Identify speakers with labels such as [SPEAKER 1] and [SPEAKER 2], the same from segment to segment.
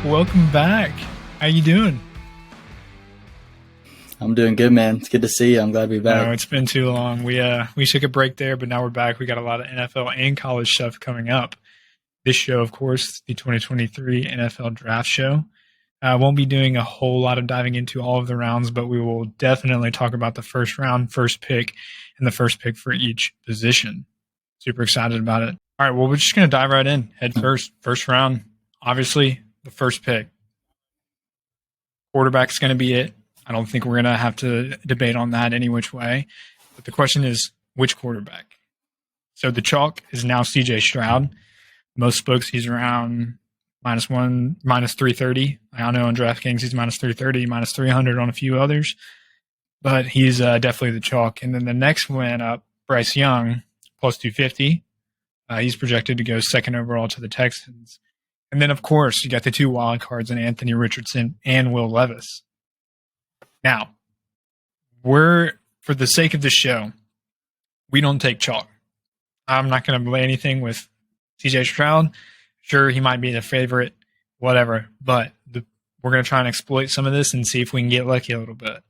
[SPEAKER 1] Welcome back. How you doing?
[SPEAKER 2] I'm doing good, man. It's good to see you. I'm glad to be back.
[SPEAKER 1] No, it's been too long. We took a break there, but now we're back. We got a lot of NFL and college stuff coming up. This show, of course, the 2023 NFL Draft Show. Won't be doing a whole lot of diving into all of the rounds, but we will definitely talk about the first round, first pick, and the first pick for each position. Super excited about it. All right, well, we're just going to dive right in. Head first. First round, obviously, the first pick. Quarterback's going to be it. I don't think we're going to have to debate on that any which way. But the question is, which quarterback? So the chalk is now CJ Stroud. Most books, he's around -1, -330. I know on DraftKings, he's -330, -300 on a few others. But he's definitely the chalk. And then the next one up, Bryce Young, +250. He's projected to go second overall to the Texans. And then, of course, you got the two wild cards in Anthony Richardson and Will Levis. Now, for the sake of the show, we don't take chalk. I'm not going to play anything with CJ Stroud. Sure, he might be the favorite, whatever, but we're going to try and exploit some of this and see if we can get lucky a little bit.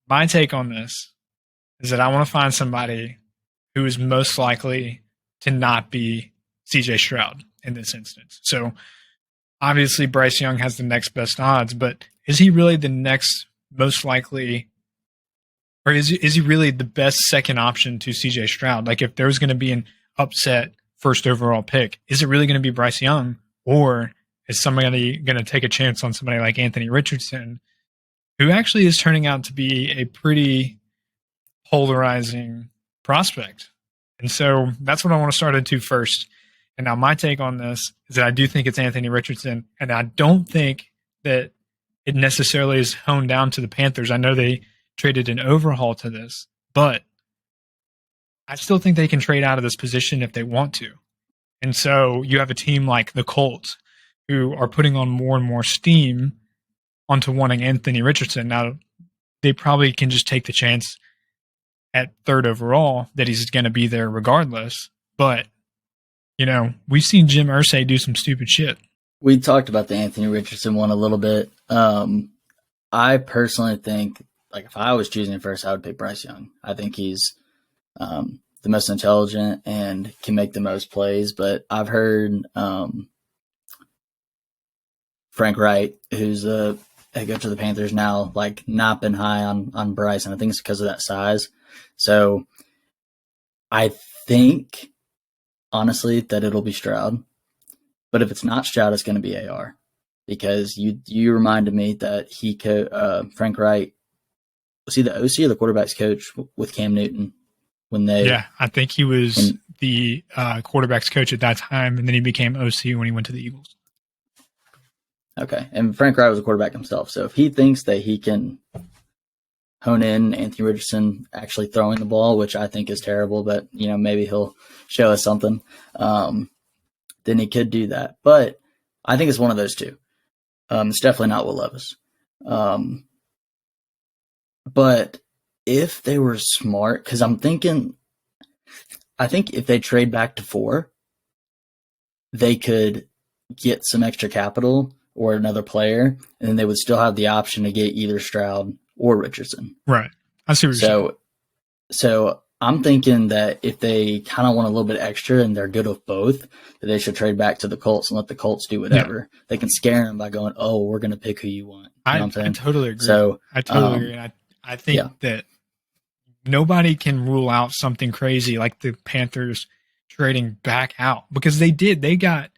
[SPEAKER 1] My take on this is that I want to find somebody who is most likely to not be CJ Stroud in this instance. So, obviously, Bryce Young has the next best odds, but is he really the next most likely, or is he really the best second option to CJ Stroud? Like, if there's going to be an upset first overall pick, is it really going to be Bryce Young, or is somebody going to take a chance on somebody like Anthony Richardson, who actually is turning out to be a pretty polarizing prospect? And so that's what I want to start into first. And now my take on this is that I do think it's Anthony Richardson, and I don't think that it necessarily is honed down to the Panthers. I know they traded an overhaul to this, but I still think they can trade out of this position if they want to. And so you have a team like the Colts who are putting on more and more steam onto wanting Anthony Richardson. Now, they probably can just take the chance at third overall that he's going to be there regardless. But, you know, we've seen Jim Irsay do some stupid shit.
[SPEAKER 2] We talked about the Anthony Richardson one a little bit. I personally think, like, if I was choosing first, I would pick Bryce Young. I think he's the most intelligent and can make the most plays. But I've heard Frank Wright, who's the head coach of the Panthers now, like, not been high on Bryce, and I think it's because of that size. So I think, honestly, that it'll be Stroud. But if it's not Stroud, it's going to be AR, because you reminded me that Frank Wright, was he the OC or the quarterback's coach with Cam Newton when they?
[SPEAKER 1] Yeah, I think he was the quarterback's coach at that time, and then he became OC when he went to the Eagles.
[SPEAKER 2] Okay, and Frank Wright was a quarterback himself, so if he thinks that he can hone in Anthony Richardson actually throwing the ball, which I think is terrible, but maybe he'll show us something. Then he could do that. But I think it's one of those two. It's definitely not Will Levis. But if they were smart, because I think if they trade back to 4, they could get some extra capital or another player, and then they would still have the option to get either Stroud or Richardson.
[SPEAKER 1] Right. I see what you're saying.
[SPEAKER 2] So I'm thinking that if they kind of want a little bit extra and they're good with both, that they should trade back to the Colts and let the Colts do whatever. Yeah. They can scare them by going, "Oh, we're going to pick who you want." You know what I'm saying?
[SPEAKER 1] I totally agree.
[SPEAKER 2] So
[SPEAKER 1] I totally agree. I think that nobody can rule out something crazy like the Panthers trading back out, because they did. The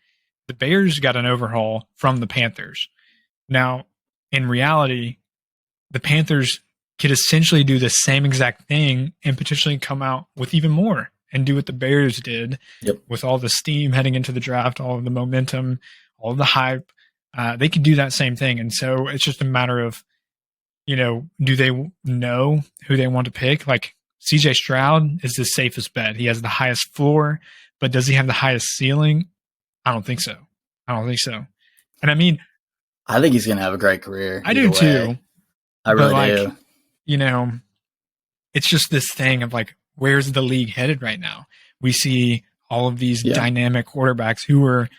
[SPEAKER 1] Bears got an overhaul from the Panthers. Now, in reality, the Panthers could essentially do the same exact thing and potentially come out with even more and do what the Bears did.
[SPEAKER 2] Yep.
[SPEAKER 1] With all the steam heading into the draft, all of the momentum, all of the hype. They could do that same thing. And so it's just a matter of, do they know who they want to pick? Like, CJ Stroud is the safest bet. He has the highest floor, but does he have the highest ceiling? I don't think so. And I mean,
[SPEAKER 2] I think he's going to have a great career.
[SPEAKER 1] I do too.
[SPEAKER 2] I really do.
[SPEAKER 1] It's just this thing of like, where's the league headed right now? We see all of these dynamic quarterbacks who are,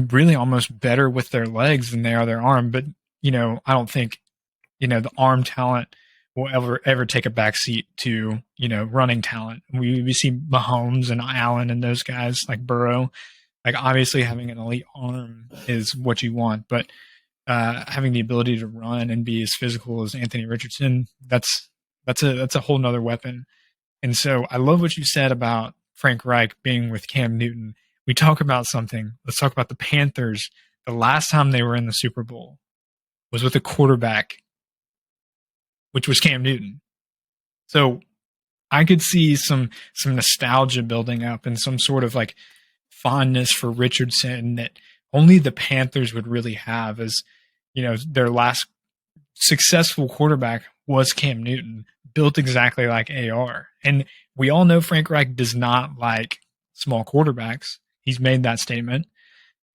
[SPEAKER 1] really almost better with their legs than they are their arm. But, I don't think, the arm talent will ever take a backseat to, running talent. We see Mahomes and Allen and those guys like Burrow. Like, obviously having an elite arm is what you want, but having the ability to run and be as physical as Anthony Richardson, that's a whole nother weapon. And so I love what you said about Frank Reich being with Cam Newton. We talk about something. Let's talk about the Panthers. The last time they were in the Super Bowl was with a quarterback, which was Cam Newton. So I could see some nostalgia building up and some sort of like fondness for Richardson that only the Panthers would really have, as their last successful quarterback was Cam Newton, built exactly like AR. And we all know Frank Reich does not like small quarterbacks. He's made that statement.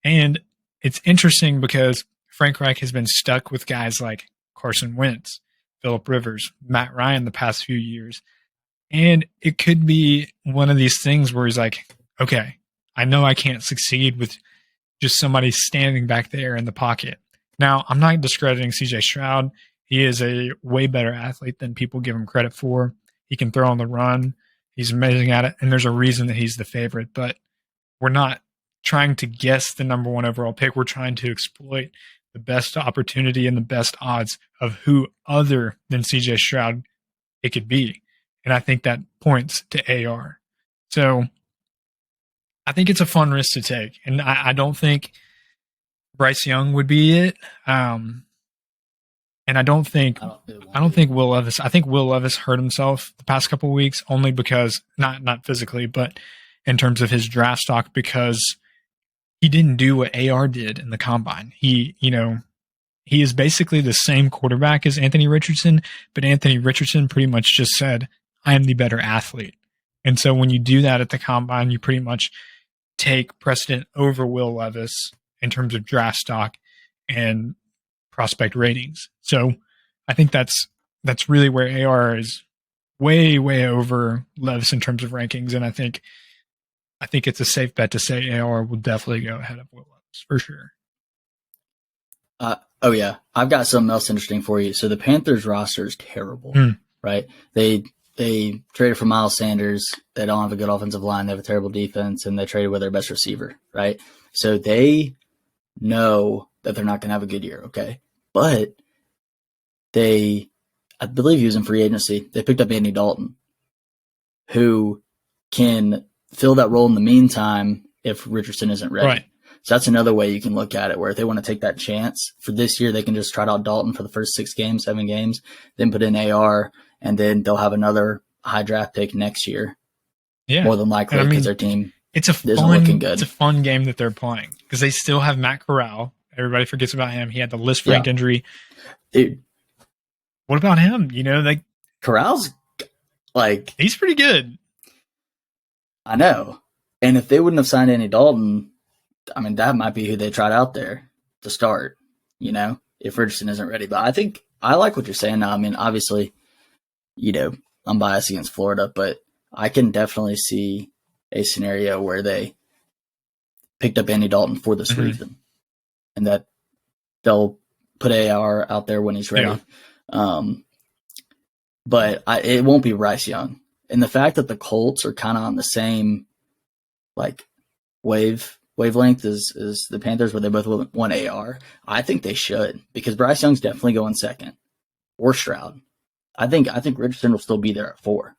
[SPEAKER 1] And it's interesting because Frank Reich has been stuck with guys like Carson Wentz, Phillip Rivers, Matt Ryan the past few years. And it could be one of these things where he's like, okay, I know I can't succeed with just somebody standing back there in the pocket. Now, I'm not discrediting CJ Stroud. He is a way better athlete than people give him credit for. He can throw on the run. He's amazing at it. And there's a reason that he's the favorite. But we're not trying to guess the number one overall pick. We're trying to exploit the best opportunity and the best odds of who other than CJ Stroud it could be. And I think that points to AR. So I think it's a fun risk to take. And I don't think Bryce Young would be it. And I don't think Will Levis. I think Will Levis hurt himself the past couple of weeks only because not physically, but in terms of his draft stock, because he didn't do what AR did in the combine. He is basically the same quarterback as Anthony Richardson, but Anthony Richardson pretty much just said, "I am the better athlete." And so when you do that at the combine, you pretty much take precedent over Will Levis in terms of draft stock and prospect ratings. So I think that's really where AR is way, way over Levis in terms of rankings. And I think it's a safe bet to say AR will definitely go ahead of Will Levis for sure.
[SPEAKER 2] Oh yeah. I've got something else interesting for you. So the Panthers roster is terrible, right? They traded for Miles Sanders. They don't have a good offensive line. They have a terrible defense, and they traded with their best receiver, right? So they know that they're not going to have a good year, okay? But I believe he was in free agency. They picked up Andy Dalton, who can fill that role in the meantime if Richardson isn't ready.
[SPEAKER 1] Right.
[SPEAKER 2] So that's another way you can look at it, where if they want to take that chance for this year, they can just try out Dalton for the first 7 games, then put in AR, and then they'll have another high draft pick next year. Yeah. More than likely, because their team isn't looking good.
[SPEAKER 1] It's a fun game that they're playing because they still have Matt Corral. Everybody forgets about him. He had the Lisfranc injury.
[SPEAKER 2] Dude.
[SPEAKER 1] What about him?
[SPEAKER 2] Corral's
[SPEAKER 1] he's pretty good.
[SPEAKER 2] I know. And if they wouldn't have signed Andy Dalton, I mean, that might be who they tried out there to start, if Richardson isn't ready. But I think I like what you're saying now. I mean, obviously, I'm biased against Florida, but I can definitely see a scenario where they picked up Andy Dalton for this reason, and that they'll put AR out there when he's ready. Yeah. But it won't be Bryce Young. And the fact that the Colts are kind of on the same wavelength as the Panthers, where they both want AR, I think they should, because Bryce Young's definitely going second, or Stroud. I think Richardson will still be there at 4.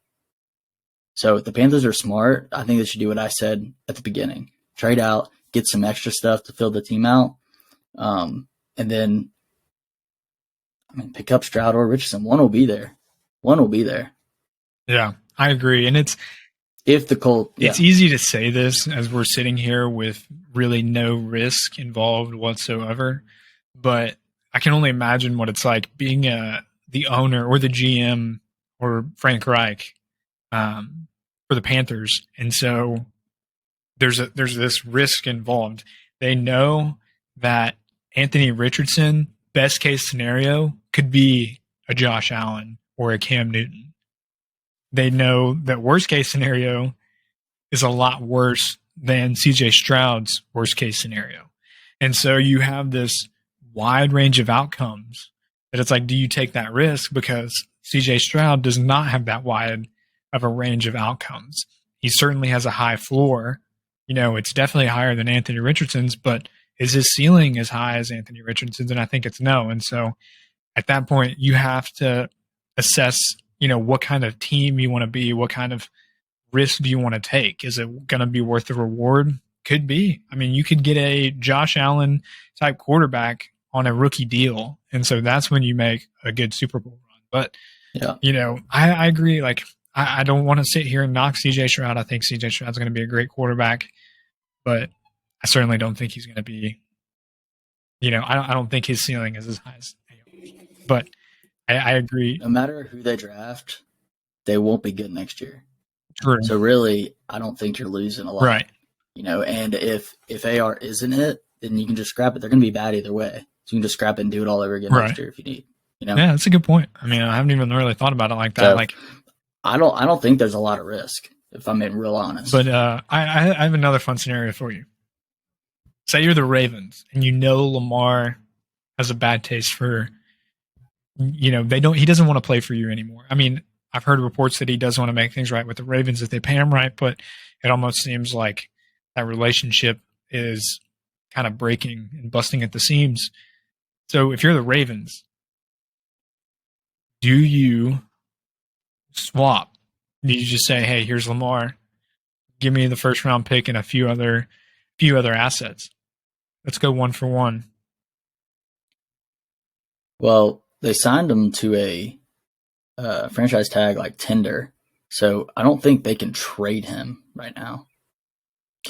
[SPEAKER 2] So if the Panthers are smart, I think they should do what I said at the beginning. Trade out, get some extra stuff to fill the team out, and then, pick up Stroud or Richardson. One will be there.
[SPEAKER 1] Yeah, I agree. And it's easy to say this as we're sitting here with really no risk involved whatsoever, but I can only imagine what it's like being the owner or the GM or Frank Reich for the Panthers. And so there's this risk involved. They know that Anthony Richardson, best case scenario, could be a Josh Allen or a Cam Newton. They know that worst case scenario is a lot worse than CJ Stroud's worst case scenario. And so you have this wide range of outcomes that it's like, do you take that risk? Because CJ Stroud does not have that wide of a range of outcomes. He certainly has a high floor. It's definitely higher than Anthony Richardson's, but is his ceiling as high as Anthony Richardson's? And I think it's no. And so at that point, you have to assess, what kind of team you want to be, what kind of risk do you want to take? Is it going to be worth the reward? Could be. I mean, you could get a Josh Allen type quarterback on a rookie deal. And so that's when you make a good Super Bowl run. But, I agree. Like, I don't want to sit here and knock CJ Stroud. I think CJ Stroud's going to be a great quarterback, but I certainly don't think he's going to be, I don't think his ceiling is as high as but I agree.
[SPEAKER 2] No matter who they draft, they won't be good next year.
[SPEAKER 1] True.
[SPEAKER 2] So really, I don't think you're losing a lot.
[SPEAKER 1] Right.
[SPEAKER 2] And if AR isn't it, then you can just scrap it. They're going to be bad either way. So you can just scrap it and do it all over again next year if you need.
[SPEAKER 1] Yeah, that's a good point. I mean, I haven't even really thought about it like that.
[SPEAKER 2] So, I don't think there's a lot of risk, if I'm being real honest.
[SPEAKER 1] But I have another fun scenario for you. Say you're the Ravens and Lamar has a bad taste for, he doesn't want to play for you anymore. I mean, I've heard reports that he does want to make things right with the Ravens if they pay him right, but it almost seems like that relationship is kind of breaking and busting at the seams. So if you're the Ravens, do you swap? Do you just say, hey, here's Lamar, give me the first round pick and a few other assets? Let's go 1 for 1.
[SPEAKER 2] Well, they signed him to a franchise tag like tender, so I don't think they can trade him right now.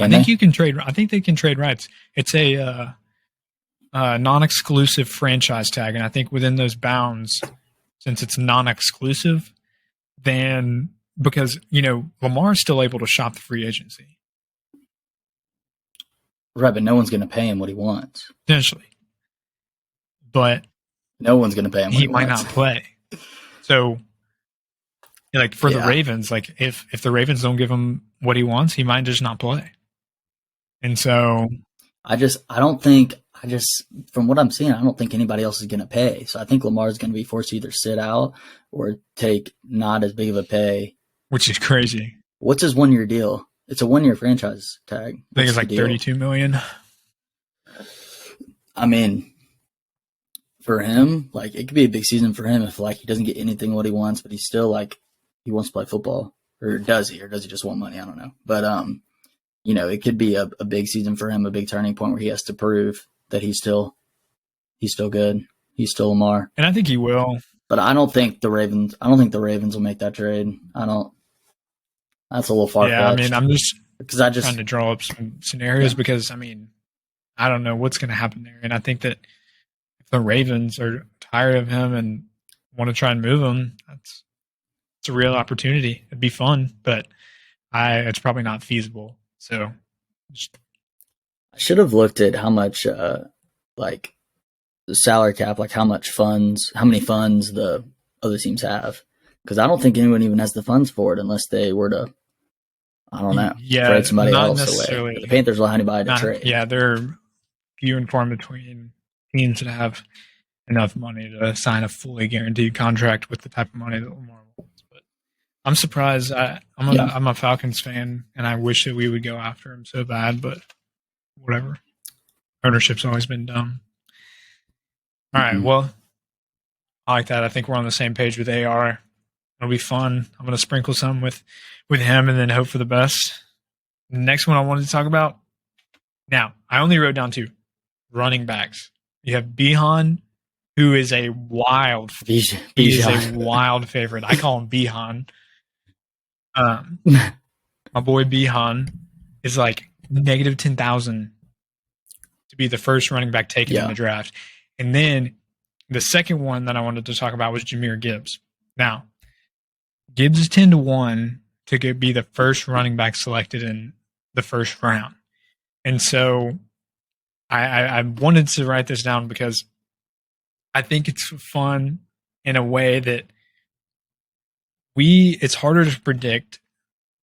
[SPEAKER 1] I think you can trade. I think they can trade rights. It's a non-exclusive franchise tag, and I think within those bounds, since it's non-exclusive, then because Lamar is still able to shop the free agency.
[SPEAKER 2] Right, but no one's going to pay him what he wants.
[SPEAKER 1] Potentially. But
[SPEAKER 2] no one's going to pay him what he
[SPEAKER 1] might
[SPEAKER 2] wants.
[SPEAKER 1] not play. So, like, for the Ravens, like, if the Ravens don't give him what he wants, he might just not play. And so... from what I'm seeing, I don't think anybody else is going to pay. So I think Lamar is going to be forced to either sit out or take not as big of a pay. Which is crazy.
[SPEAKER 2] What's his 1-year deal? It's a 1-year franchise tag.
[SPEAKER 1] I think it's like $32 million.
[SPEAKER 2] I mean, for him, like, it could be a big season for him if, like, he doesn't get anything what he wants, but he's still, like, he wants to play football. Or does he? Or does he just want money? I don't know. But, it could be a big season for him, a big turning point where he has to prove that he's still good. He's still Lamar.
[SPEAKER 1] And I think he will.
[SPEAKER 2] But I don't think the Ravens will make that trade. That's a little far-fetched.
[SPEAKER 1] Yeah, I mean, I'm just
[SPEAKER 2] trying
[SPEAKER 1] to draw up some scenarios because, I mean, I don't know what's going to happen there. And I think that if the Ravens are tired of him and want to try and move him, it's a real opportunity. It'd be fun, but it's probably not feasible. So
[SPEAKER 2] I should have looked at how much, like, the salary cap, like how many funds the other teams have. Because I don't think anyone even has the funds for it unless they were to, I don't know, trade somebody else away. But the Panthers will have anybody to trade.
[SPEAKER 1] Yeah, they're few and far between teams that have enough money to sign a fully guaranteed contract with the type of money that Lamar wants. But I'm surprised. I'm a Falcons fan, and I wish that we would go after him so bad, but whatever. Ownership's always been dumb. All right, well, I like that. I think we're on the same page with AR. It'll be fun. I'm going to sprinkle some with him and then hope for the best. The next one I wanted to talk about. Now, I only wrote down 2 running backs. You have Bijan, who is a wild. He is a wild favorite. I call him Bijan. My boy Bijan is like negative 10,000 to be the first running back taken in the draft. And then the second one that I wanted to talk about was Jahmyr Gibbs. Now, Gibbs is 10-1 to be the first running back selected in the first round. And so I wanted to write this down because I think it's fun in a way that it's harder to predict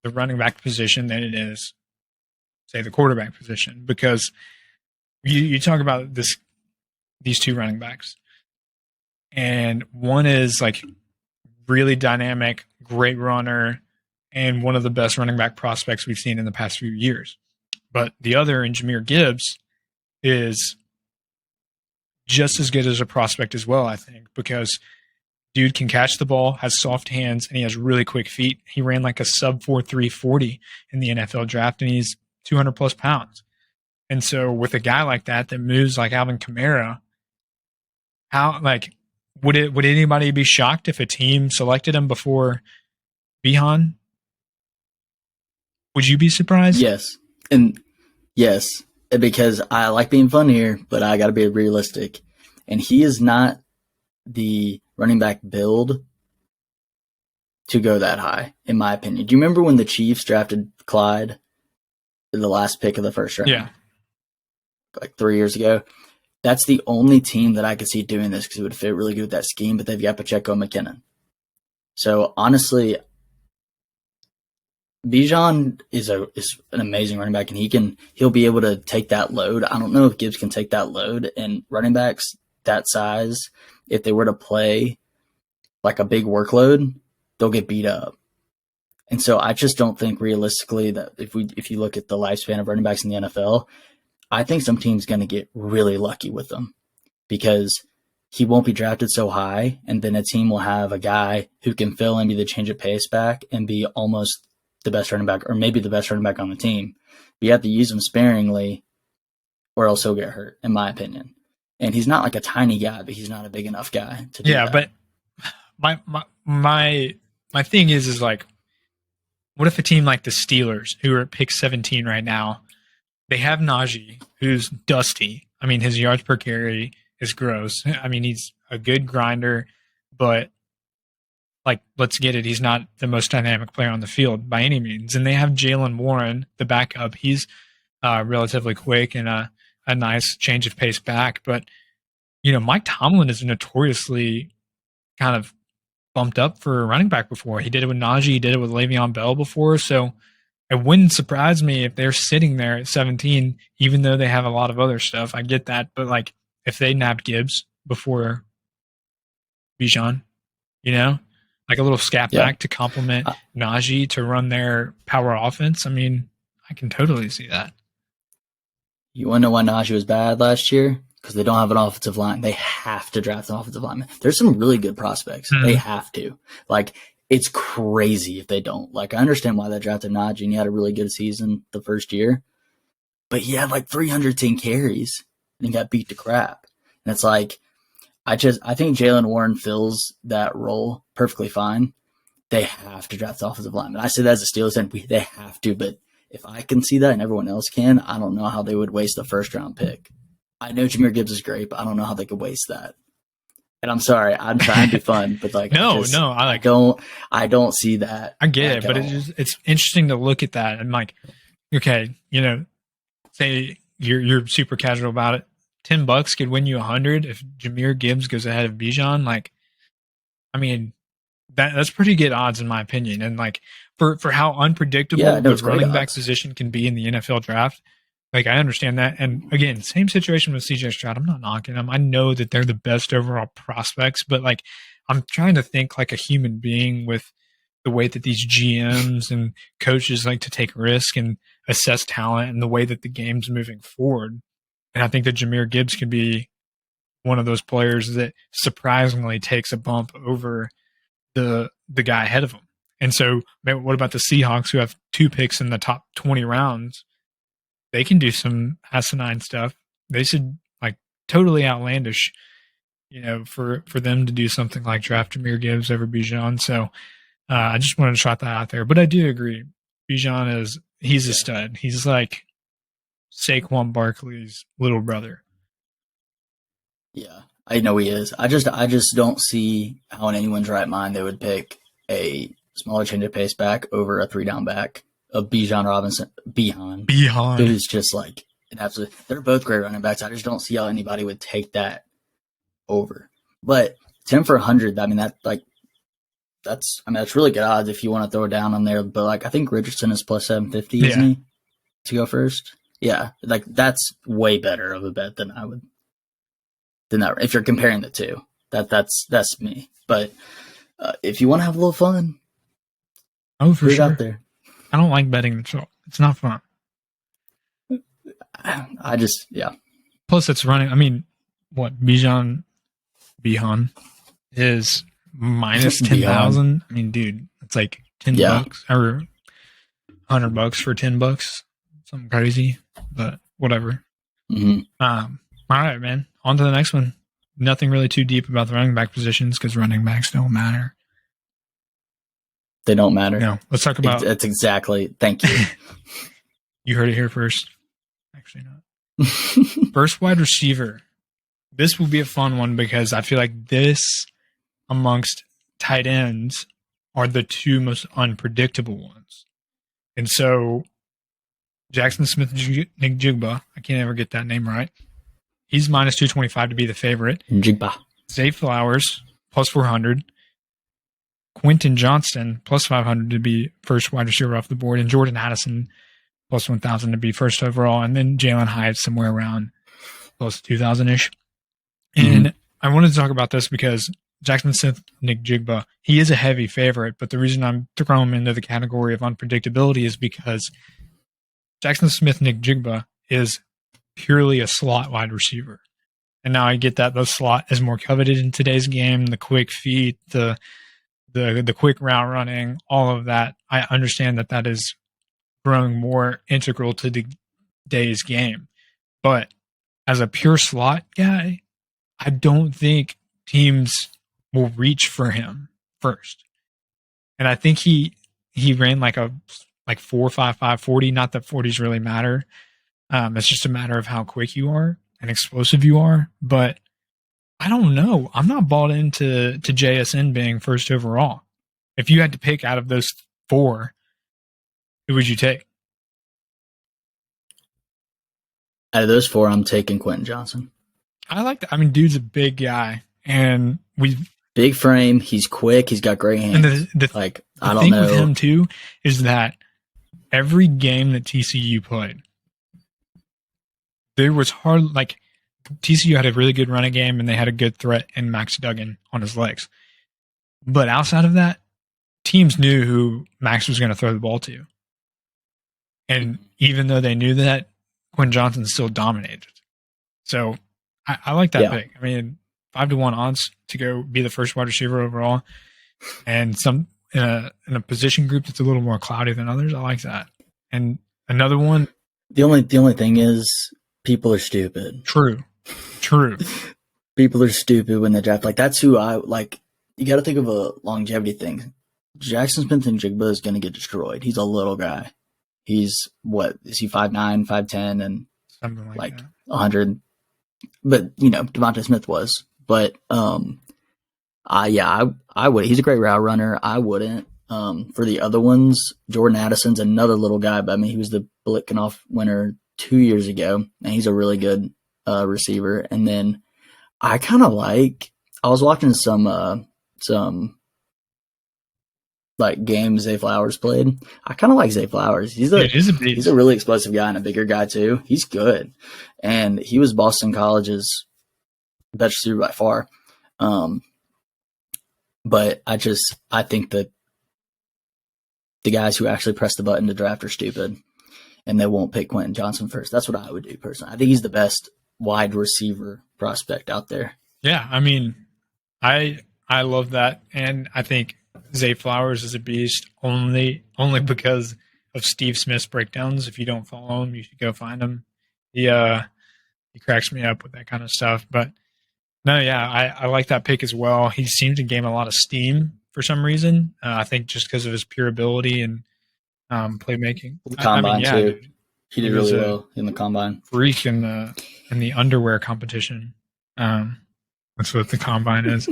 [SPEAKER 1] the running back position than it is, say, the quarterback position, because you talk about these two running backs, and one is like really dynamic, great runner, and one of the best running back prospects we've seen in the past few years. But the other, in Jahmyr Gibbs, is just as good as a prospect as well, I think, because dude can catch the ball, has soft hands, and he has really quick feet. He ran like a sub 4.3 40 in the NFL draft, and he's 200 plus pounds. And so with a guy like that moves like Alvin Kamara, how like would anybody be shocked if a team selected him before Bijan? Would you be surprised?
[SPEAKER 2] Yes. And yes, because I like being fun here, but I got to be realistic. And he is not the running back build to go that high, in my opinion. Do you remember when the Chiefs drafted Clyde, the last pick of the first round?
[SPEAKER 1] Yeah.
[SPEAKER 2] Like 3 years ago. That's the only team that I could see doing this because it would fit really good with that scheme, but they've got Pacheco and McKinnon. So honestly, Bijan is an amazing running back, and he'll be able to take that load. I don't know if Gibbs can take that load, and running backs that size, if they were to play like a big workload, they'll get beat up. And so I just don't think realistically that if you look at the lifespan of running backs in the NFL, I think some team's going to get really lucky with them because he won't be drafted so high, and then a team will have a guy who can fill and be the change of pace back and be almost the best running back or maybe the best running back on the team. But you have to use him sparingly or else he'll get hurt, in my opinion. And he's not like a tiny guy, but he's not a big enough guy to do that.
[SPEAKER 1] But my thing is like, what if a team like the Steelers, who are at pick 17 right now, they have Najee, who's dusty. I mean, his yards per carry is gross. I mean, he's a good grinder, but like, let's get it. He's not the most dynamic player on the field by any means. And they have Jaylen Warren, the backup. He's relatively quick and a nice change of pace back. But, you know, Mike Tomlin is notoriously kind of bumped up for a running back before. He did it with Najee. He did it with Le'Veon Bell before. So it wouldn't surprise me if they're sitting there at 17, even though they have a lot of other stuff. I get that. But, like, if they nabbed Gibbs before Bijan, you know, like a little scat back to complement Najee to run their power offense, I mean, I can totally see that.
[SPEAKER 2] You want to know why Najee was bad last year? Because they don't have an offensive line. They have to draft an offensive lineman. There's some really good prospects. Mm-hmm. They have to. Like, it's crazy if they don't. Like, I understand why they drafted Najee, and he had a really good season the first year. But he had like 310 carries, and he got beat to crap. And it's like, I think Jaylen Warren fills that role perfectly fine. They have to draft the offensive lineman. I say that as a Steelers fan, they have to, but if I can see that and everyone else can, I don't know how they would waste a first-round pick. I know Jahmyr Gibbs is great, but I don't know how they could waste that. And I'm sorry, I'm trying to be fun, but like I don't see that.
[SPEAKER 1] I get it, but it's interesting to look at that and like, okay, you know, say you're super casual about it. $10 could win you 100 if Jahmyr Gibbs goes ahead of Bijan. Like, I mean, that's pretty good odds in my opinion. And like for how unpredictable the running back position can be in the NFL draft, like I understand that. And again, same situation with CJ Stroud. I'm not knocking them. I know that they're the best overall prospects, but like I'm trying to think like a human being with the way that these GMs and coaches like to take risk and assess talent and the way that the game's moving forward. And I think that Jahmyr Gibbs could be one of those players that surprisingly takes a bump over the guy ahead of him. And so what about the Seahawks who have 2 picks in the top 20 rounds? They can do some asinine stuff. They should like totally outlandish, you know, for them to do something like draft Jahmyr Gibbs over Bijan. So I just wanted to trot that out there. But I do agree. Bijan he's a stud. He's like Saquon Barkley's little brother.
[SPEAKER 2] Yeah, I know he is. I just don't see how in anyone's right mind they would pick a smaller change of pace back over a 3-down back of Bijan Robinson. Bijan. Who's just like an absolute. They're both great running backs. I just don't see how anybody would take that over. But 10 for 100. I mean that's really good odds if you want to throw it down on there. But like I think Richardson is plus 750, isn't he, to go first? Yeah, like that's way better of a bet than I would than that. If you're comparing the two, that's me. But if you want to have a little fun,
[SPEAKER 1] Oh, for
[SPEAKER 2] put it
[SPEAKER 1] sure.
[SPEAKER 2] out there.
[SPEAKER 1] I don't like betting the chalk. It's not fun.
[SPEAKER 2] I just
[SPEAKER 1] Plus, it's running. I mean, what Bijan is minus
[SPEAKER 2] Bijan.
[SPEAKER 1] 10,000. I mean, dude, it's like $10 or $100 for $10, something crazy. But whatever.
[SPEAKER 2] Mm-hmm.
[SPEAKER 1] All right, man. On to the next one. Nothing really too deep about the running back positions because running backs don't matter.
[SPEAKER 2] They don't matter.
[SPEAKER 1] No, let's talk about.
[SPEAKER 2] That's exactly. Thank you.
[SPEAKER 1] You heard it here first. Actually, not. First wide receiver. This will be a fun one because I feel like this, amongst tight ends, are the two most unpredictable ones. And so, Jackson Smith-Njigba, I can't ever get that name right. He's minus 225 to be the favorite.
[SPEAKER 2] Njigba.
[SPEAKER 1] Zay Flowers, plus 400. Quentin Johnston, plus 500 to be first wide receiver off the board. And Jordan Addison, plus 1,000 to be first overall. And then Jalen Hyatt somewhere around close to 2,000-ish. And I wanted to talk about this because Jackson Smith-Njigba, he is a heavy favorite, but the reason I'm throwing him into the category of unpredictability is because Jackson Smith-Njigba is purely a slot wide receiver. And now I get that the slot is more coveted in today's game, the quick feet, the quick route running, all of that. I understand that is growing more integral to the day's game. But as a pure slot guy, I don't think teams will reach for him first. And I think he ran like 4.55 40. Not that 40s really matter. It's just a matter of how quick you are and explosive you are. But I don't know. I'm not bought into JSN being first overall. If you had to pick out of those four, who would you take?
[SPEAKER 2] Out of those four, I'm taking Quentin Johnson.
[SPEAKER 1] I like that. I mean, dude's a big guy, and
[SPEAKER 2] big frame. He's quick. He's got great hands.
[SPEAKER 1] And the
[SPEAKER 2] I don't
[SPEAKER 1] thing
[SPEAKER 2] know
[SPEAKER 1] with him too is that every game that TCU played, there was hard. Like TCU had a really good running game, and they had a good threat in Max Duggan on his legs. But outside of that, teams knew who Max was going to throw the ball to, and even though they knew that, Quentin Johnson still dominated. So I like that pick. I mean, 5-1 odds to go be the first wide receiver overall, and some in a position group that's a little more cloudy than others. I like that. And another one.
[SPEAKER 2] The only thing is people are stupid.
[SPEAKER 1] True.
[SPEAKER 2] People are stupid when they draft. Like that's who I like. You got to think of a longevity thing. Jackson Smith-Njigba is going to get destroyed. He's a little guy. He's what is he 5'9", 5'10", and
[SPEAKER 1] something like that.
[SPEAKER 2] 100. But Devontae Smith was. But I would. He's a great route runner. I wouldn't. For the other ones, Jordan Addison's another little guy. But I mean, he was the Biletnikoff winner 2 years ago, and he's a really good receiver. And then I kind of like. I was watching some like games Zay Flowers played. I kind of like Zay Flowers. He's a really explosive guy and a bigger guy too. He's good, and he was Boston College's best receiver by far. But I think that the guys who actually press the button to draft are stupid, and they won't pick Quentin Johnson first. That's what I would do personally. I think he's the best wide receiver prospect out there.
[SPEAKER 1] Yeah, I mean, I love that, and I think Zay Flowers is a beast only because of Steve Smith's breakdowns. If you don't follow him, you should go find him. He cracks me up with that kind of stuff. But no, yeah, I like that pick as well. He seemed to gain a lot of steam for some reason. I think just because of his pure ability and playmaking.
[SPEAKER 2] The combine too.
[SPEAKER 1] Dude,
[SPEAKER 2] he did really well in the combine.
[SPEAKER 1] Freak in the underwear competition. That's what the combine is.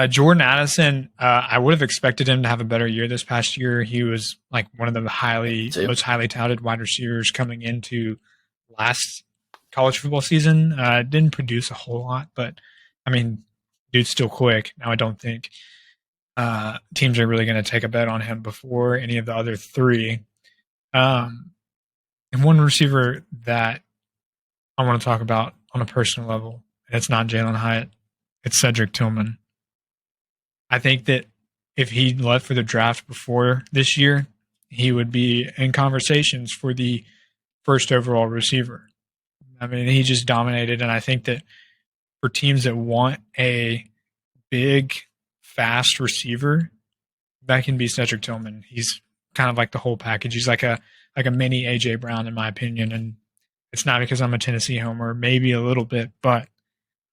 [SPEAKER 1] Jordan Addison, I would have expected him to have a better year this past year. He was like one of the most highly touted wide receivers coming into last college football season. Didn't produce a whole lot, but I mean, dude's still quick. Now I don't think teams are really going to take a bet on him before any of the other three. And And one receiver that I want to talk about on a personal level, and it's not Jalen Hyatt, it's Cedric Tillman. I think that if he left for the draft before this year, he would be in conversations for the first overall receiver. I mean, he just dominated, and I think that for teams that want a big, fast receiver, that can be Cedric Tillman. He's kind of like the whole package. He's like a mini AJ Brown, in my opinion, and it's not because I'm a Tennessee homer, maybe a little bit, but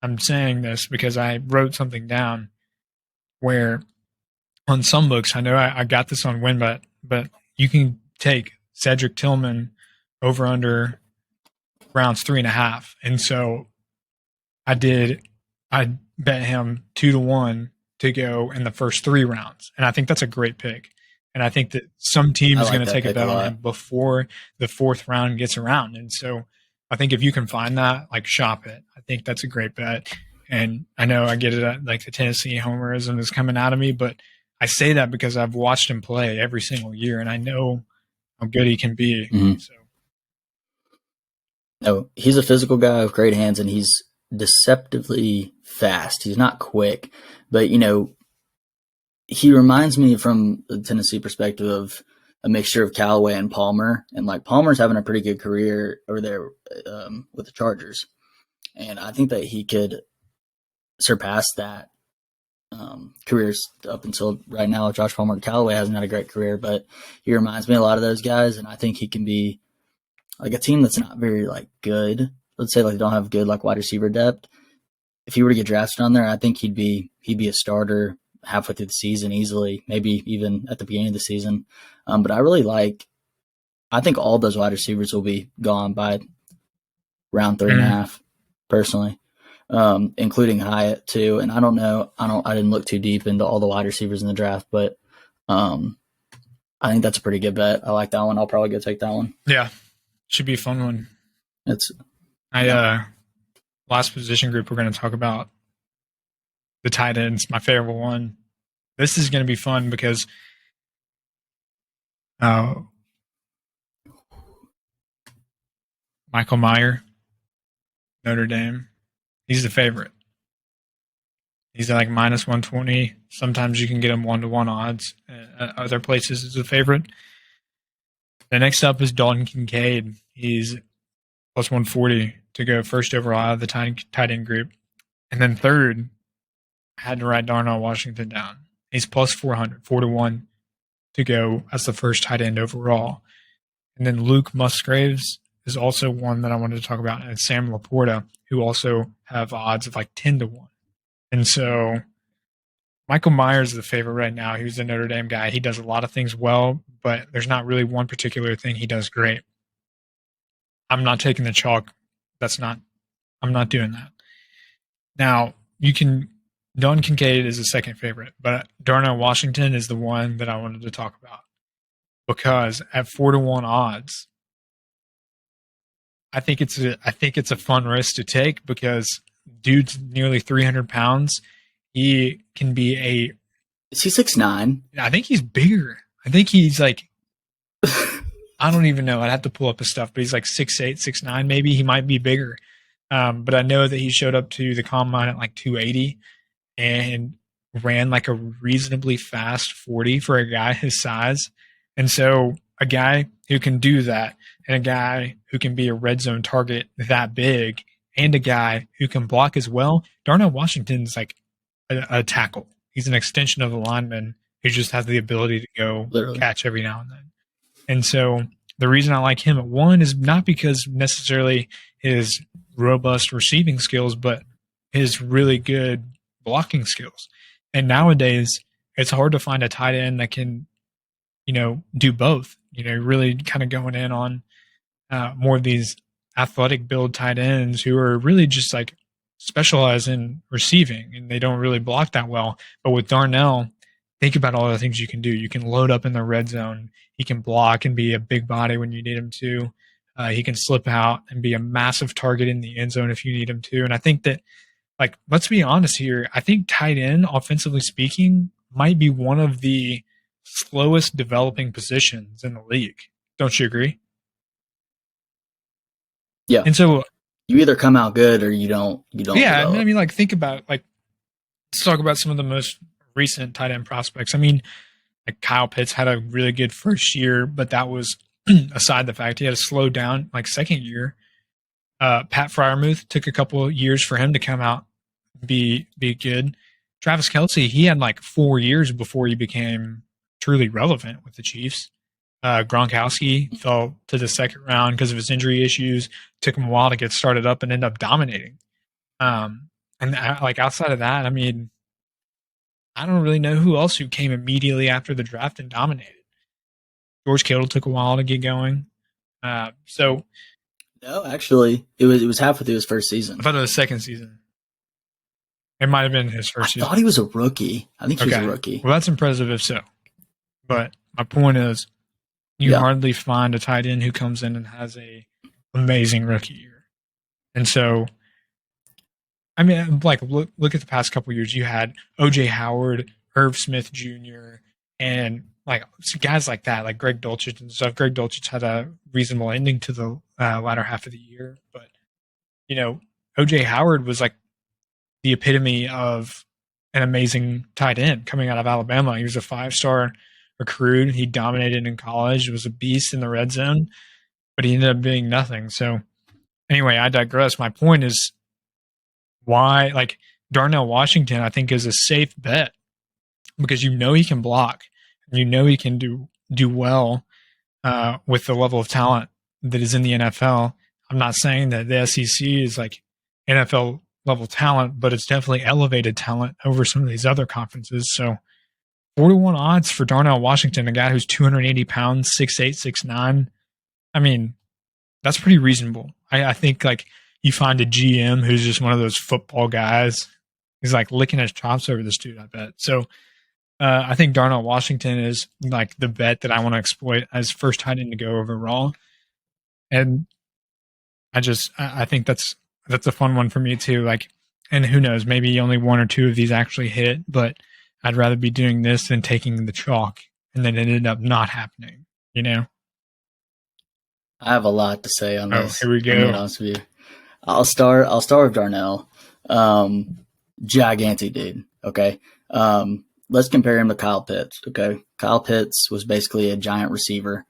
[SPEAKER 1] I'm saying this because I wrote something down where on some books, I know I got this on WinBet, but you can take Cedric Tillman over under rounds 3.5. And so I bet him 2-1 to go in the first 3 rounds. And I think that's a great pick. And I think that some team is going to take a bet on him before the 4th round gets around. And so I think if you can find that, like, shop it. I think that's a great bet. And I know I get it, like the Tennessee homerism is coming out of me, but I say that because I've watched him play every single year, and I know how good he can be.
[SPEAKER 2] Mm-hmm.
[SPEAKER 1] So.
[SPEAKER 2] No, he's a physical guy with great hands, and he's deceptively fast. He's not quick, but, you know, he reminds me from the Tennessee perspective of a mixture of Callaway and Palmer. And, like, Palmer's having a pretty good career over there with the Chargers. And I think that he could surpass that careers up until right now. Josh Palmer. Callaway hasn't had a great career, but he reminds me a lot of those guys. And I think he can be like a team that's not very, like, good. Let's say, like, they don't have good, like, wide receiver depth. If he were to get drafted on there, I think he'd be a starter halfway through the season easily, maybe even at the beginning of the season. But I think all those wide receivers will be gone by round 3.5, personally, including Hyatt too. And I don't know, I didn't look too deep into all the wide receivers in the draft, but I think that's a pretty good bet. I like that one. I'll probably go take that one.
[SPEAKER 1] Yeah, should be a fun one. Last position group we're going to talk about, the tight ends, my favorite one. This is going to be fun because Michael Mayer, Notre Dame, he's the favorite. He's like minus 120. Sometimes you can get him 1-1 odds. Other places is a favorite. The next up is Dalton Kincaid. He's plus 140 to go first overall out of the tight end group. And then third, I had to write Darnell Washington down. He's plus 400, 4-1 to go as the first tight end overall. And then Luke Musgraves is also one that I wanted to talk about, and Sam Laporta, who also have odds of like 10-1. And so Michael Myers is the favorite right now. He's a Notre Dame guy. He does a lot of things well, but there's not really one particular thing he does great. I'm not taking the chalk. I'm not doing that. Now, Dalton Kincaid is the second favorite, but Darnell Washington is the one that I wanted to talk about because at 4-1 odds, I think it's a fun risk to take because dude's nearly 300 pounds. He can be
[SPEAKER 2] Is he 6'9"?
[SPEAKER 1] I think he's bigger. I think he's like, I don't even know. I'd have to pull up his stuff, but he's like 6'8", 6'9", maybe. He might be bigger. But I know that he showed up to the combine at like 280 and ran like a reasonably fast 40 for a guy his size. And so a guy who can do that and a guy who can be a red zone target that big and a guy who can block as well, Darnell Washington's like a tackle. He's an extension of the lineman who just has the ability to go catch every now and then. And so the reason I like him at 1 is not because necessarily his robust receiving skills, but his really good blocking skills. And nowadays, it's hard to find a tight end that can, do both. Really kind of going in on more of these athletic build tight ends who are really just like specialize in receiving and they don't really block that well. But with Darnell, think about all the things you can do. You can load up in the red zone. He can block and be a big body when you need him to. He can slip out and be a massive target in the end zone if you need him to. And I think that, like, let's be honest here. I think tight end, offensively speaking, might be one of the slowest developing positions in the league. Don't you agree?
[SPEAKER 2] Yeah.
[SPEAKER 1] And so,
[SPEAKER 2] You either come out good or you don't
[SPEAKER 1] yeah,
[SPEAKER 2] develop.
[SPEAKER 1] I mean, like, think about, like, let's talk about some of the most recent tight end prospects. I mean, like, Kyle Pitts had a really good first year, but that was aside the fact he had to slow down, like, second year. Pat Fryermuth took a couple of years for him to come out be good. Travis Kelce, he had like 4 years before he became truly relevant with the Chiefs. Gronkowski fell to the second round because of his injury issues. Took him a while to get started up and end up dominating. And like outside of that, I mean, I don't really know who else who came immediately after the draft and dominated. George Kittle took a while to get going. So
[SPEAKER 2] No, actually, it was halfway through his first season.
[SPEAKER 1] I thought it was second season. It might have been his
[SPEAKER 2] I
[SPEAKER 1] first season.
[SPEAKER 2] thought he was a rookie. I think he was a rookie.
[SPEAKER 1] Well, that's impressive if so. But my point is, you hardly find a tight end who comes in and has a amazing rookie year. And so, I mean, like, look at the past couple of years. You had O.J. Howard, Irv Smith Jr., and like guys like that, like Greg Dulcich and stuff. Greg Dulcich had a reasonable ending to the latter half of the year. But, you know, O.J. Howard was like the epitome of an amazing tight end coming out of Alabama. He was a 5-star recruit. He dominated in college. He was a beast in the red zone, but he ended up being nothing. So anyway, I digress. My point is why, like, Darnell Washington, I think, is a safe bet because you know he can block. And you know he can do well with the level of talent that is in the NFL. I'm not saying that the SEC is like NFL level talent, but it's definitely elevated talent over some of these other conferences. So 4-1 odds for Darnell Washington, a guy who's 280 pounds, 6'8", 6'9". I mean, that's pretty reasonable. I think like you find a GM who's just one of those football guys. He's like licking his chops over this dude, I bet. So I think Darnell Washington is like the bet that I want to exploit as first tight end to go overall. And I think that's a fun one for me too. Like, and who knows, maybe only one or two of these actually hit, but I'd rather be doing this than taking the chalk and then it ended up not happening, you know?
[SPEAKER 2] I have a lot to say on this.
[SPEAKER 1] Here we go.
[SPEAKER 2] I'm being honest with you. I'll start with Darnell. Gigantic dude. Okay. Let's compare him to Kyle Pitts. Okay. Kyle Pitts was basically a giant receiver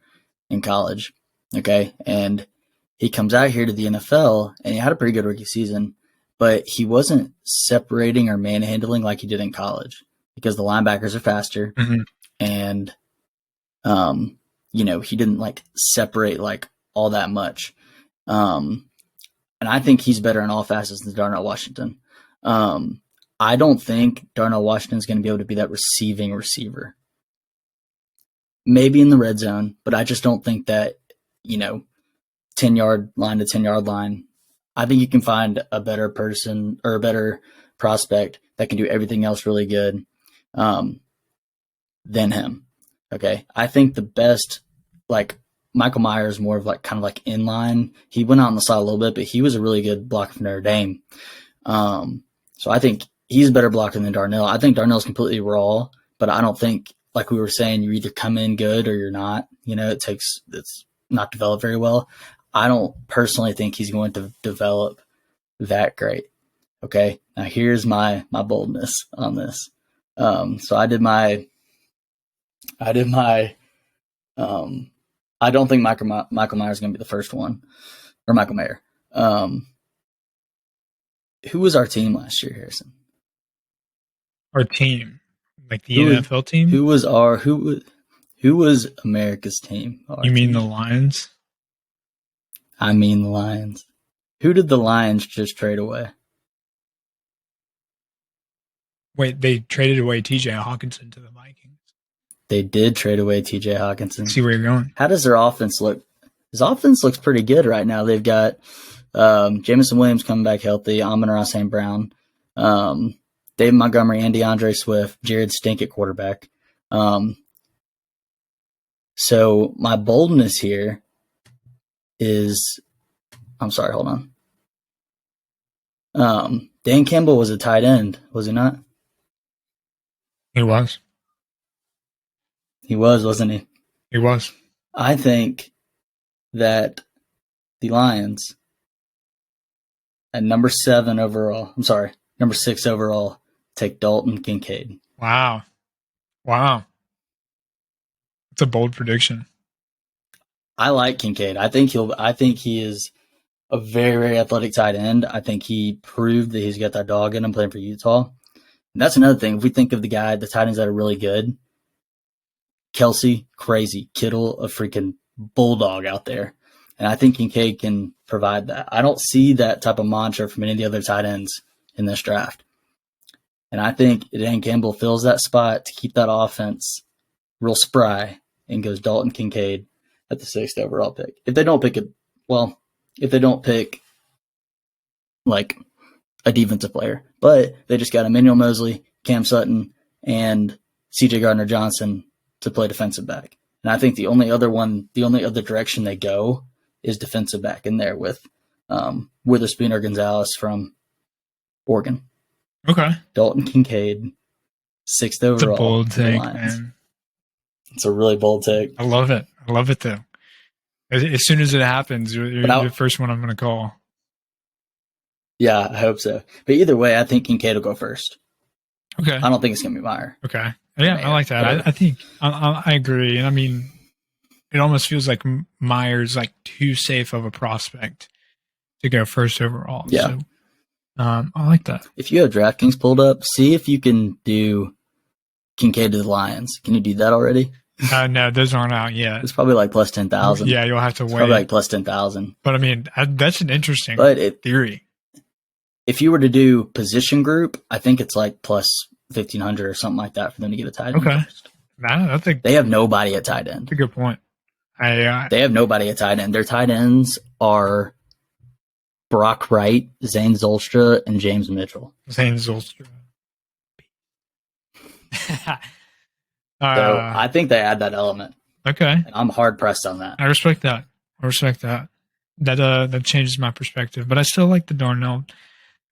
[SPEAKER 2] in college. Okay. And he comes out here to the NFL and he had a pretty good rookie season, but he wasn't separating or manhandling like he did in college because the linebackers are faster.
[SPEAKER 1] Mm-hmm.
[SPEAKER 2] And, you know, he didn't like separate like all that much. And I think he's better in all facets than Darnell Washington. I don't think Darnell Washington is going to be able to be that receiving receiver. Maybe in the red zone, but I just don't think that, you know, 10-yard line to 10-yard line. I think you can find a better person or a better prospect that can do everything else really good than him. Okay. I think the best, like, Michael Myers more of like kind of like inline. He went out on the side a little bit, but he was a really good blocker for Notre Dame. So I think he's a better blocker than Darnell. I think Darnell's completely raw, but I don't think, like we were saying, you either come in good or you're not. You know, it's not developed very well. I don't personally think he's going to develop that great. Okay. Now here's my boldness on this. So I don't think Michael Myers is going to be the first one, or Michael Mayer. Who was our team last year, Harrison?
[SPEAKER 1] Our team, like the NFL team.
[SPEAKER 2] Who was America's team?
[SPEAKER 1] You mean the Lions?
[SPEAKER 2] I mean the Lions. Who did the Lions just trade away?
[SPEAKER 1] Wait, they traded away T.J. Hawkinson to the Vikings.
[SPEAKER 2] They did trade away T.J. Hawkinson.
[SPEAKER 1] See where you're going.
[SPEAKER 2] How does their offense look? His offense looks pretty good right now. They've got Jameson Williams coming back healthy, Amon-Ra St. Brown, David Montgomery, and DeAndre Swift, Jared Stink at quarterback. So my boldness here is, I'm sorry, hold on. Dan Campbell was a tight end, was he not?
[SPEAKER 1] He was.
[SPEAKER 2] He was, wasn't he?
[SPEAKER 1] He was.
[SPEAKER 2] I think that the Lions At number 7 overall, I'm sorry, number 6 overall, take Dalton Kincaid.
[SPEAKER 1] Wow. Wow. It's a bold prediction.
[SPEAKER 2] I like Kincaid. I think he is a very, very athletic tight end. I think he proved that he's got that dog in him playing for Utah. And that's another thing. If we think of the tight ends that are really good, Kelsey, crazy. Kittle, a freaking bulldog out there. And I think Kincaid can provide that. I don't see that type of mantra from any of the other tight ends in this draft. And I think Dan Campbell fills that spot to keep that offense real spry and goes Dalton Kincaid at the 6th overall pick. If they don't pick like a defensive player, but they just got Emmanuel Mosley, Cam Sutton, and CJ Gardner-Johnson to play defensive back. And I think the only other direction they go is defensive back in there with Witherspoon or Gonzalez from Oregon.
[SPEAKER 1] Okay.
[SPEAKER 2] Dalton Kincaid, 6th overall.
[SPEAKER 1] It's a bold take, man.
[SPEAKER 2] It's a really bold take.
[SPEAKER 1] I love it. I love it, though. As soon as it happens, you're the first one I'm going to call.
[SPEAKER 2] Yeah, I hope so. But either way, I think Kincaid will go first.
[SPEAKER 1] Okay.
[SPEAKER 2] I don't think it's going to be Meyer.
[SPEAKER 1] Okay. Yeah, I like that. I think I agree. And I mean, it almost feels like Meyer's like too safe of a prospect to go first overall.
[SPEAKER 2] Yeah.
[SPEAKER 1] So, I like that.
[SPEAKER 2] If you have DraftKings pulled up, see if you can do Kincaid to the Lions. Can you do that already?
[SPEAKER 1] No, those aren't out yet.
[SPEAKER 2] It's probably like plus 10,000.
[SPEAKER 1] Yeah, you'll have to wait.
[SPEAKER 2] Probably like plus 10,000.
[SPEAKER 1] But I mean, that's an interesting theory.
[SPEAKER 2] If you were to do position group, I think it's like plus 1,500 or something like that for them to get a tight end.
[SPEAKER 1] Okay. Nah,
[SPEAKER 2] they have nobody at tight end.
[SPEAKER 1] That's a good point.
[SPEAKER 2] They have nobody at tight end. Their tight ends are Brock Wright, Zane Zolstra, and James Mitchell.
[SPEAKER 1] Zane Zolstra.
[SPEAKER 2] So I think they add that element.
[SPEAKER 1] Okay.
[SPEAKER 2] And I'm hard pressed on that.
[SPEAKER 1] I respect that. That changes my perspective. But I still like the Darnell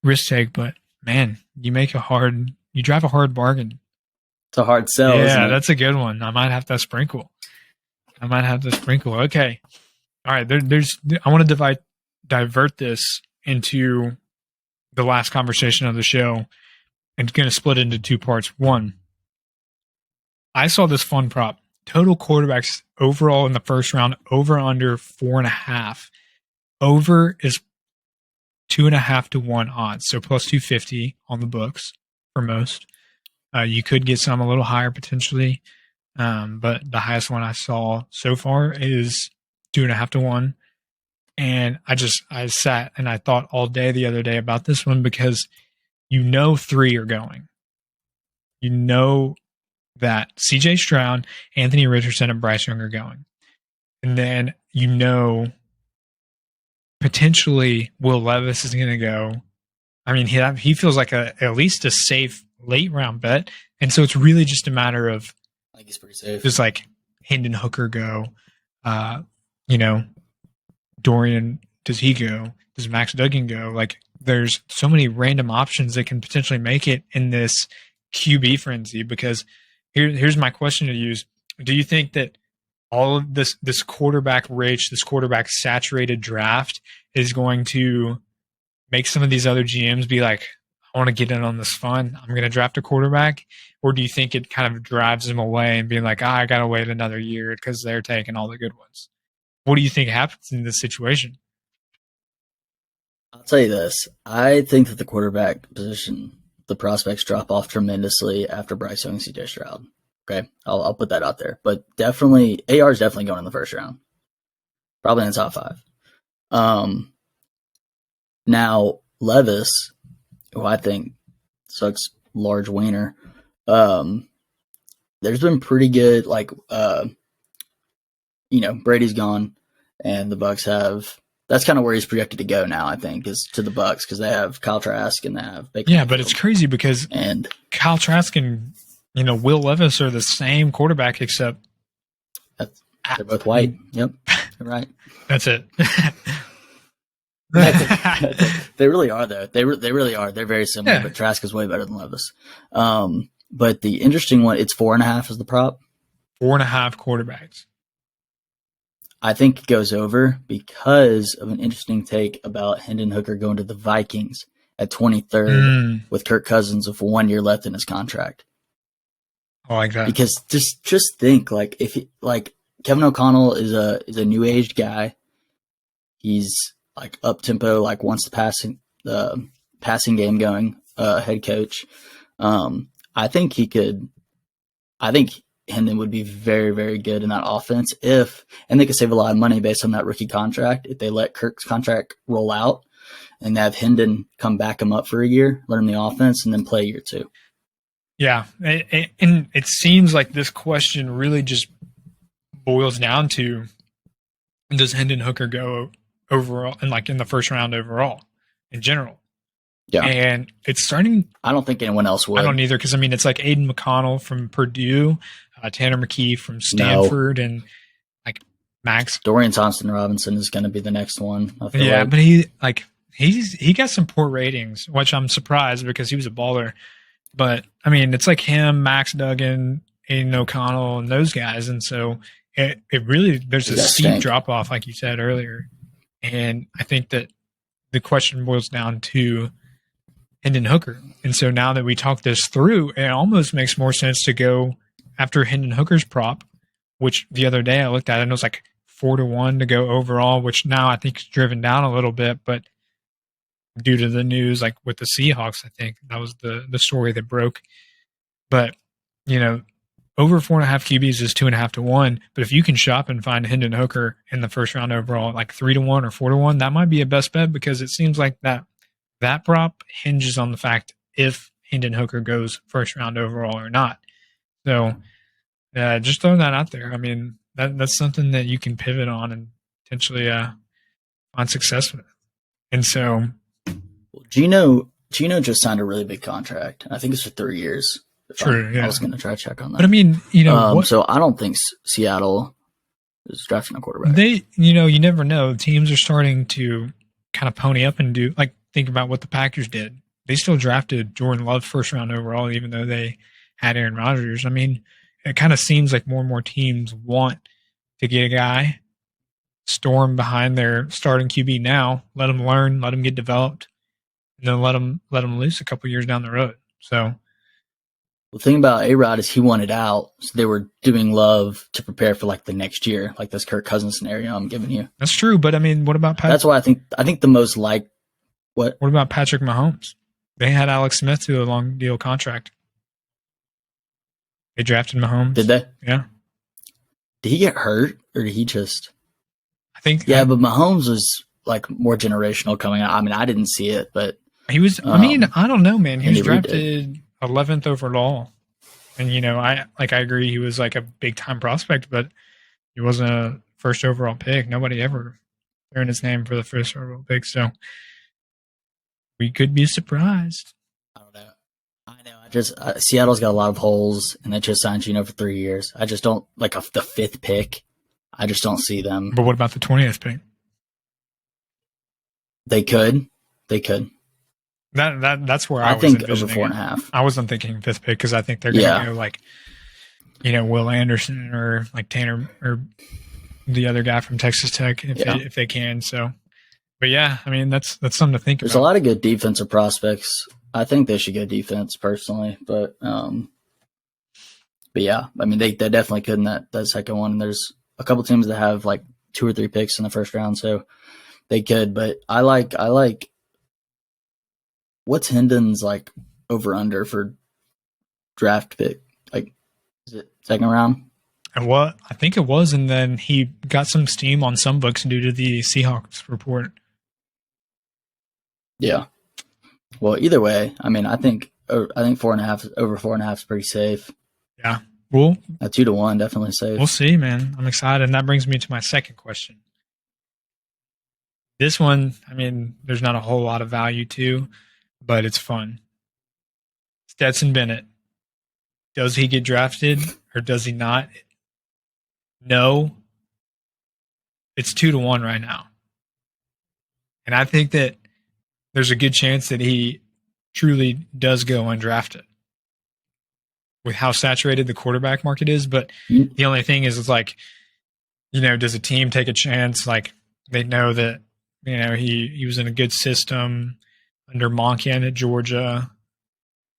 [SPEAKER 1] risk take. But man, you drive a hard bargain.
[SPEAKER 2] It's a hard sell.
[SPEAKER 1] Yeah, that's a good one. I might have to sprinkle. Okay. All right. I want to divert this into the last conversation of the show, and going to split it into 2 parts. One, I saw this fun prop. Total quarterbacks overall in the first round, over under 4.5. Over is 2.5 to 1 odds, so plus 250 on the books for most. You could get some a little higher potentially, but the highest one I saw so far is 2.5 to 1. And I sat and I thought all day the other day about this one because 3 are going. That CJ Stroud, Anthony Richardson, and Bryce Young are going. And then potentially Will Levis is going to go. I mean, he feels like at least a safe late round bet. And so it's really just a matter of,
[SPEAKER 2] I think he's pretty safe.
[SPEAKER 1] Does like Hendon Hooker go? Dorian, does he go? Does Max Duggan go? Like, there's so many random options that can potentially make it in this QB frenzy. Because here's my question to you: do you think that all of this quarterback rich, this quarterback saturated draft is going to make some of these other GMs be like, I want to get in on this fun, I'm going to draft a quarterback? Or do you think it kind of drives them away and being like, I got to wait another year because they're taking all the good ones? What do you think happens in this situation?
[SPEAKER 2] I'll tell you this. I think that the quarterback position, the prospects drop off tremendously after Bryce Young and CJ Stroud. Okay, I'll put that out there. But definitely, AR is definitely going in the first round. Probably in the top 5. Now, Levis, who I think sucks large wiener, there's been pretty good, Brady's gone, and the Bucs have. That's kind of where he's projected to go now, I think, is to the Bucs, because they have Kyle Trask and they have Baker Mayfield.
[SPEAKER 1] But it's crazy because Kyle Trask and Will Levis are the same quarterback, except
[SPEAKER 2] they're both white. Yep, you're right.
[SPEAKER 1] That's it.
[SPEAKER 2] They really are, though. They really are. They're very similar, but Trask is way better than Levis. But the interesting one, it's 4.5 is the prop.
[SPEAKER 1] 4.5 quarterbacks.
[SPEAKER 2] I think it goes over because of an interesting take about Hendon Hooker going to the Vikings at 23rd with Kirk Cousins with 1 year left in his contract.
[SPEAKER 1] I like that.
[SPEAKER 2] Because just think, like, if like Kevin O'Connell is a new aged guy. He's like up tempo, like wants the passing game going. Head coach. I think Hendon would be very, very good in that offense and they could save a lot of money based on that rookie contract if they let Kirk's contract roll out and have Hendon come back him up for a year, learn the offense, and then play year 2.
[SPEAKER 1] Yeah, and it seems like this question really just boils down to, does Hendon Hooker go overall and like in the first round overall in general?
[SPEAKER 2] Yeah.
[SPEAKER 1] And it's starting.
[SPEAKER 2] I don't think anyone else would.
[SPEAKER 1] I don't either, because I mean, it's like Aiden McConnell from Purdue, Tanner McKee from Stanford, and like Max.
[SPEAKER 2] Dorian Thompson-Robinson is going to be the next one. I feel
[SPEAKER 1] Yeah,
[SPEAKER 2] like.
[SPEAKER 1] but he got some poor ratings, which I'm surprised because he was a baller. But I mean, it's like him, Max Duggan, Aiden O'Connell, and those guys, and so it really there's a steep drop off, like you said earlier. And I think that the question boils down to Hendon Hooker. And so now that we talk this through, it almost makes more sense to go after Hendon Hooker's prop, which the other day I looked at it and it was like 4-1 to go overall, which now I think is driven down a little bit, but due to the news, like with the Seahawks, I think that was the story that broke. But, over 4.5 QBs is 2.5 to 1. But if you can shop and find Hendon Hooker in the first round overall, like 3-1 or 4-1, that might be a best bet, because it seems like that prop hinges on the fact if Hendon Hooker goes first round overall or not. So just throwing that out there. I mean, that's something that you can pivot on and potentially find success with. And so
[SPEAKER 2] Gino just signed a really big contract. I think it's for 3 years.
[SPEAKER 1] True.
[SPEAKER 2] I was going to try to check on that.
[SPEAKER 1] But I mean,
[SPEAKER 2] so I don't think Seattle is drafting a quarterback.
[SPEAKER 1] You never know. Teams are starting to kind of pony up and do, like, think about what the Packers did. They still drafted Jordan Love first round overall, even though they had Aaron Rodgers. I mean, it kind of seems like more and more teams want to get a guy, storm behind their starting QB now, let him learn, let him get developed, and then let him loose a couple years down the road. So
[SPEAKER 2] the thing about A-Rod is he wanted out, so they were doing Love to prepare for like the next year, like this Kirk Cousins scenario I'm giving you.
[SPEAKER 1] That's true, but I mean, what about Patrick?
[SPEAKER 2] That's why I think the most what
[SPEAKER 1] about Patrick Mahomes? They had Alex Smith to a long deal contract. They drafted Mahomes.
[SPEAKER 2] Did they?
[SPEAKER 1] Yeah.
[SPEAKER 2] Did he get hurt, or did he just?
[SPEAKER 1] I think.
[SPEAKER 2] Yeah, but Mahomes was like more generational coming out. I mean, I didn't see it, but
[SPEAKER 1] he was. I mean, I don't know, man. He was drafted 11th overall, and I agree he was like a big time prospect, but he wasn't a first overall pick. Nobody ever earned his name for the first overall pick, so we could be surprised.
[SPEAKER 2] I don't know. I know. Seattle's got a lot of holes, and they just signed Gino for 3 years. I just don't like the 5th pick. I just don't see them.
[SPEAKER 1] But what about the 20th pick?
[SPEAKER 2] They could.
[SPEAKER 1] That's where
[SPEAKER 2] I
[SPEAKER 1] was
[SPEAKER 2] think
[SPEAKER 1] envisioning
[SPEAKER 2] over 4.5.
[SPEAKER 1] I wasn't thinking 5th pick because I think they're going to go like, Will Anderson or like Tanner or the other guy from Texas Tech if they can. So, but yeah, I mean that's something to think
[SPEAKER 2] There's
[SPEAKER 1] about.
[SPEAKER 2] a lot of good defensive prospects. I think they should go defense personally, but yeah, I mean they definitely could in that second one. There's a couple teams that have like 2 or 3 picks in the first round, so they could. But I like. What's Hendon's like over under for draft pick? Like, is it second round?
[SPEAKER 1] And what I think it was, and then he got some steam on some books due to the Seahawks report.
[SPEAKER 2] Yeah. Well, either way, I mean, I think 4.5 over 4.5 is pretty safe.
[SPEAKER 1] Yeah. Well,
[SPEAKER 2] 2 to 1 definitely safe.
[SPEAKER 1] We'll see, man. I'm excited, and that brings me to my second question. This one, I mean, there's not a whole lot of value to, but it's fun. Stetson Bennett. Does he get drafted or does he not? No. It's 2 to 1 right now. And I think that there's a good chance that he truly does go undrafted with how saturated the quarterback market is. But the only thing is, it's like does a team take a chance? Like they know that, he was in a good system under Monken at Georgia.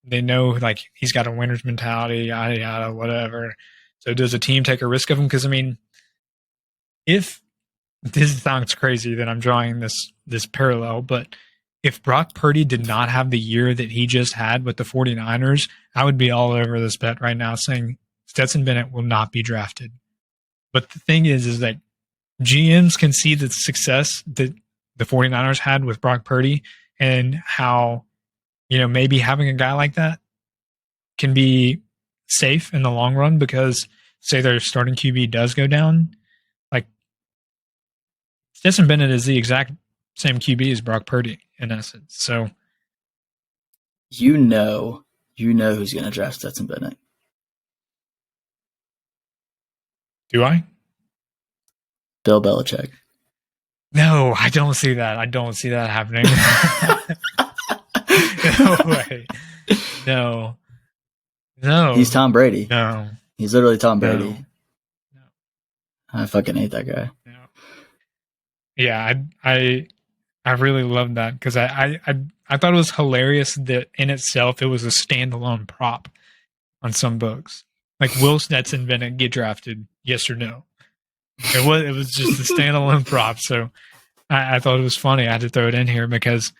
[SPEAKER 1] They know like he's got a winner's mentality, yada yada, whatever. So does a team take a risk of him? Because I mean, if this sounds crazy that I'm drawing this parallel, but if Brock Purdy did not have the year that he just had with the 49ers, I would be all over this bet right now saying Stetson Bennett will not be drafted. But the thing is that GMs can see the success that the 49ers had with Brock Purdy and how, maybe having a guy like that can be safe in the long run because say their starting QB does go down. Like Stetson Bennett is the exact same QB as Brock Purdy in essence. So
[SPEAKER 2] you know who's going to draft Stetson Bennett.
[SPEAKER 1] Do I?
[SPEAKER 2] Bill Belichick.
[SPEAKER 1] No, I don't see that. I don't see that happening. No way. No.
[SPEAKER 2] He's Tom Brady.
[SPEAKER 1] No.
[SPEAKER 2] He's literally Tom Brady.
[SPEAKER 1] No.
[SPEAKER 2] I fucking hate that guy.
[SPEAKER 1] No. Yeah, I really loved that because I thought it was hilarious that in itself it was a standalone prop on some books. Like, will Stetson Bennett get drafted? Yes or no? It was just a standalone prop. So I thought it was funny. I had to throw it in here because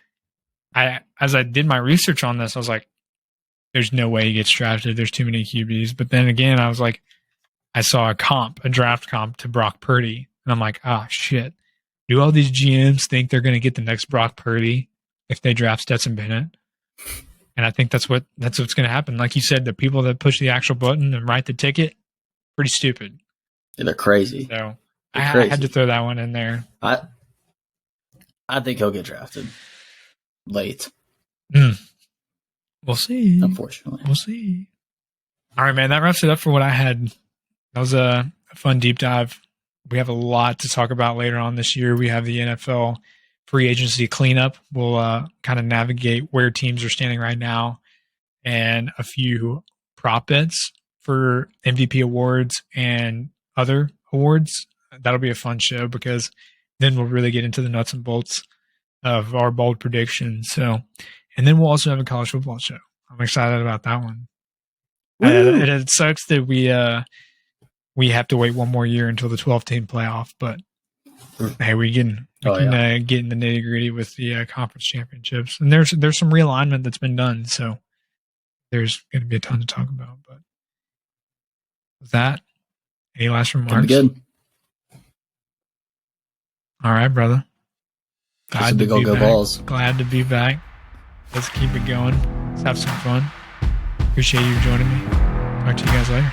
[SPEAKER 1] as I did my research on this, I was like, there's no way he gets drafted. There's too many QBs. But then again, I was like, I saw a draft comp to Brock Purdy. And I'm like, shit. Do all these GMs think they're going to get the next Brock Purdy if they draft Stetson Bennett? And I think that's what's going to happen. Like you said, the people that push the actual button and write the ticket, pretty stupid.
[SPEAKER 2] Yeah, they're crazy.
[SPEAKER 1] So I had to throw that one in there.
[SPEAKER 2] I think he'll get drafted late.
[SPEAKER 1] We'll see.
[SPEAKER 2] Unfortunately.
[SPEAKER 1] We'll see. All right, man. That wraps it up for what I had. That was a fun deep dive. We have a lot to talk about later on this year. We have the NFL free agency cleanup. We'll kind of navigate where teams are standing right now and a few prop bets for MVP awards and other awards. That'll be a fun show because then we'll really get into the nuts and bolts of our bold predictions. So, and then we'll also have a college football show. I'm excited about that one. It sucks that we have to wait one more year until the 12-team playoff, but hey, we can get in the nitty gritty with the conference championships, and there's some realignment that's been done, so there's going to be a ton to talk about. But with that, any last remarks?
[SPEAKER 2] Good.
[SPEAKER 1] All right, brother.
[SPEAKER 2] Glad to be back. Balls.
[SPEAKER 1] Glad to be back. Let's keep it going. Let's have some fun. Appreciate you joining me. Talk to you guys later.